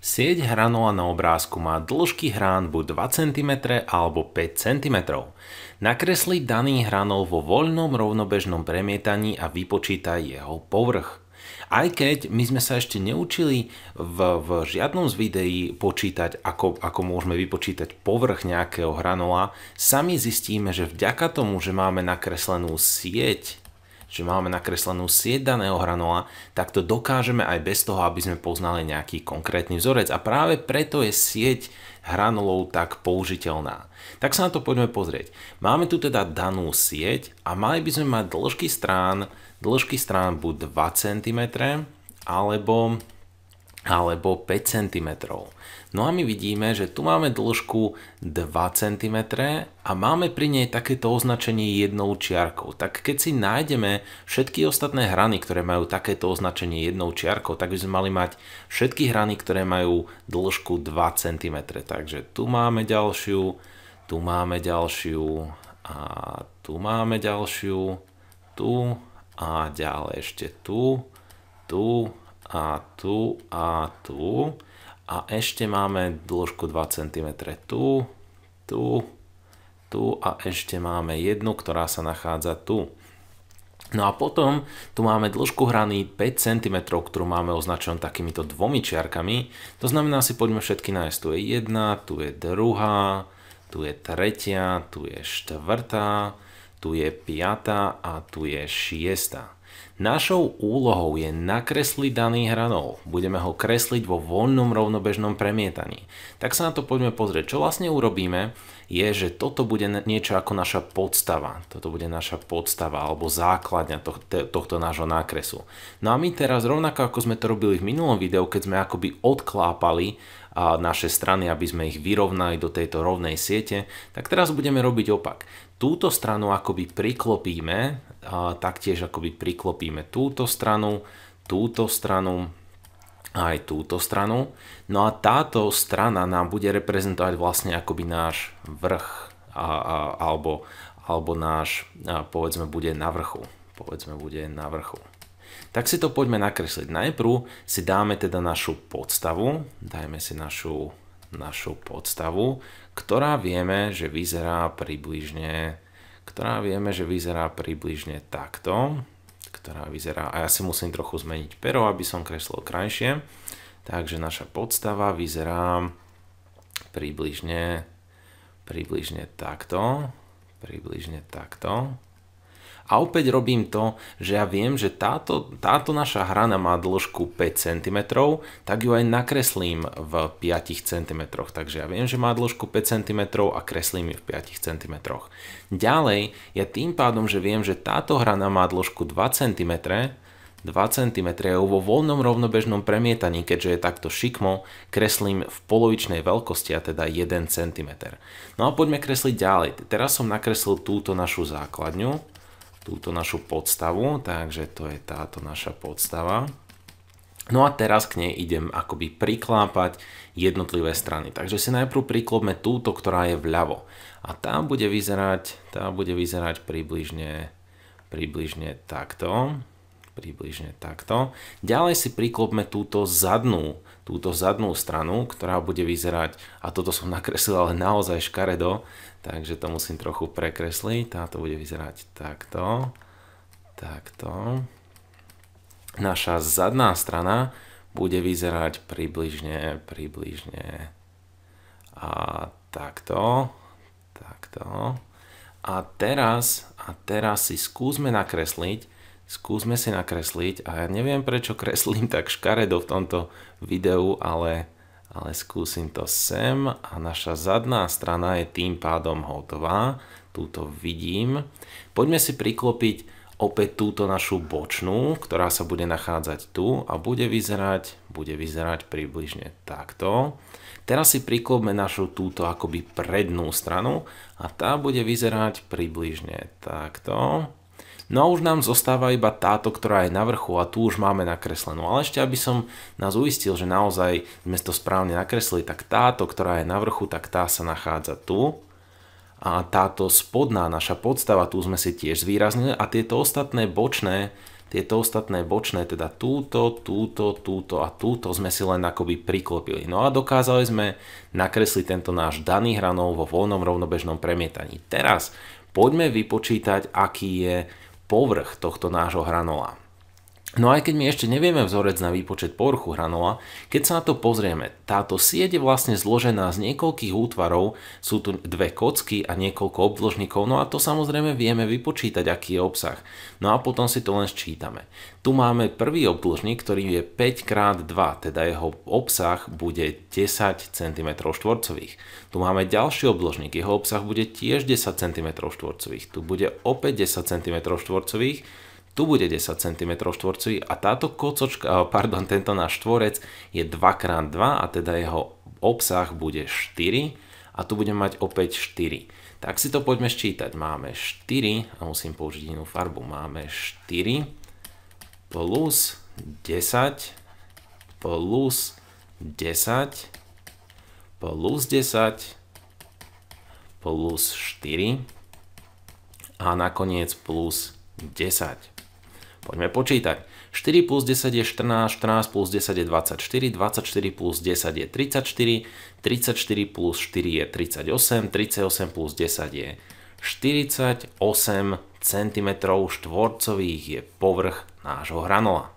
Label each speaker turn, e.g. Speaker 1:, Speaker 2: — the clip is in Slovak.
Speaker 1: Sieť hranula na obrázku má dĺžky hrán buď 2 cm alebo 5 cm. Nakresli daný hranol vo voľnom rovnobežnom premietaní a vypočítaj jeho povrch. Aj keď my sme sa ešte neučili v žiadnom z videí počítať, ako môžeme vypočítať povrch nejakého hranula, sami zistíme, že vďaka tomu, že máme nakreslenú sieť daného hranula, tak to dokážeme aj bez toho, aby sme poznali nejaký konkrétny vzorec. A práve preto je sieť hranulov tak použiteľná. Tak sa na to poďme pozrieť. Máme tu teda danú sieť a mali by sme mať dĺžky strán buď 2 cm alebo 5 cm. No a my vidíme, že tu máme dĺžku 2 cm a máme pri nej takéto označenie jednou čiarkou. Tak keď si nájdeme všetky ostatné hrany, ktoré majú takéto označenie jednou čiarkou, tak by sme mali mať všetky hrany, ktoré majú dĺžku 2 cm. Takže tu máme ďalšiu, tu máme ďalšiu a tu máme ďalšiu, tu a ďalej ešte tu a tu a tu. A ešte máme dĺžku 2 cm tu a ešte máme jednu, ktorá sa nachádza tu. No a potom tu máme dĺžku hrany 5 cm, ktorú máme označenú takýmito dvomi čiarkami. To znamená, si poďme všetky nájsť. Tu je jedna, tu je druhá, tu je tretia, tu je štvrtá, tu je piatá a tu je šiestá. Našou úlohou je nakresliť daný hranol. Budeme ho kresliť vo voľnom rovnobežnom premietaní. Tak sa na to poďme pozrieť. Čo vlastne urobíme, je, že toto bude niečo ako naša podstava. Toto bude naša podstava alebo základňa tohto nášho nákresu. No a my teraz, rovnako ako sme to robili v minulom videu, keď sme akoby odklápali naše strany, aby sme ich vyrovnali do tejto rovnej siete, tak teraz budeme robiť opak. Túto stranu akoby priklopíme, taktiež akoby priklopíme túto stranu a aj túto stranu. No a táto strana nám bude reprezentovať vlastne akoby náš vrch alebo náš, povedzme, bude na vrchu. Tak si to poďme nakresliť. Najprv si dáme teda našu podstavu, dajme si našu podstavu, ktorá vieme, že vyzerá približne takto. A ja si musím trochu zmeniť pero, aby som kreslil krajšie. Takže naša podstava vyzerá približne takto. A opäť robím to, že ja viem, že táto naša hrana má dĺžku 5 cm, tak ju aj nakreslím v 5 cm. Takže ja viem, že má dĺžku 5 cm a kreslím ju v 5 cm. Ďalej, ja tým pádom, že viem, že táto hrana má dĺžku 2 cm, ja ju vo voľnom rovnobežnom premietaní, keďže je takto šikmo, kreslím v polovičnej veľkosti, a teda 1 cm. No a poďme kresliť ďalej. Teraz som nakreslil túto našu základňu, túto našu podstavu, takže to je táto naša podstava. No a teraz k nej idem akoby priklápať jednotlivé strany. Takže si najprv priklopme túto, ktorá je vľavo. A tá bude vyzerať približne takto. Ďalej si priklopme túto zadnú stranu, ktorá bude vyzerať, a toto som nakreslil ale naozaj škaredo, takže to musím trochu prekresliť. Táto bude vyzerať takto. Naša zadná strana bude vyzerať približne a takto. A teraz si skúsme si nakresliť, a ja neviem, prečo kreslím tak škaredo v tomto videu, ale skúsim to sem a naša zadná strana je tým pádom hotová. Túto vidím. Poďme si priklopiť opäť túto našu bočnú, ktorá sa bude nachádzať tu a bude vyzerať približne takto. Teraz si priklopme našu túto akoby prednú stranu a tá bude vyzerať približne takto. No a už nám zostáva iba táto, ktorá je na vrchu, a tu už máme nakreslenú. Ale ešte, aby som nás uistil, že naozaj sme to správne nakreslili, tak táto, ktorá je na vrchu, tak tá sa nachádza tu. A táto spodná naša podstava, tu sme si tiež zvýraznili, a tieto ostatné bočné Tieto ostatné bočné, teda túto a túto sme si len akoby priklopili. No a dokázali sme nakresliť tento náš daný hranol vo voľnom rovnobežnom premietaní. Teraz poďme vypočítať, aký je povrch tohto nášho hranola. No aj keď my ešte nevieme vzorec na výpočet povrchu hranola, keď sa na to pozrieme, táto sieť je vlastne zložená z niekoľkých útvarov, sú tu dve kocky a niekoľko obdĺžnikov, no a to samozrejme vieme vypočítať, aký je obsah. No a potom si to len sčítame. Tu máme prvý obdĺžnik, ktorý je 5x2, teda jeho obsah bude 10 cm2. Tu máme ďalší obdĺžnik, jeho obsah bude tiež 10 cm2. Tu bude opäť 10 cm2. Tu bude 10 cm2 a táto tento náš štvorec je 2x2 a teda jeho obsah bude 4 a tu budeme mať opäť 4. Tak si to poďme sčítať. Máme 4 a musím použiť inú farbu. Máme 4 plus 10 plus 10 plus 10 plus 4 a nakoniec plus 10. Poďme počítať. 4 plus 10 je 14, 14 plus 10 je 24, 24 plus 10 je 34, 34 plus 4 je 38, 38 plus 10 je 48 cm štvorcových je povrch nášho hranola.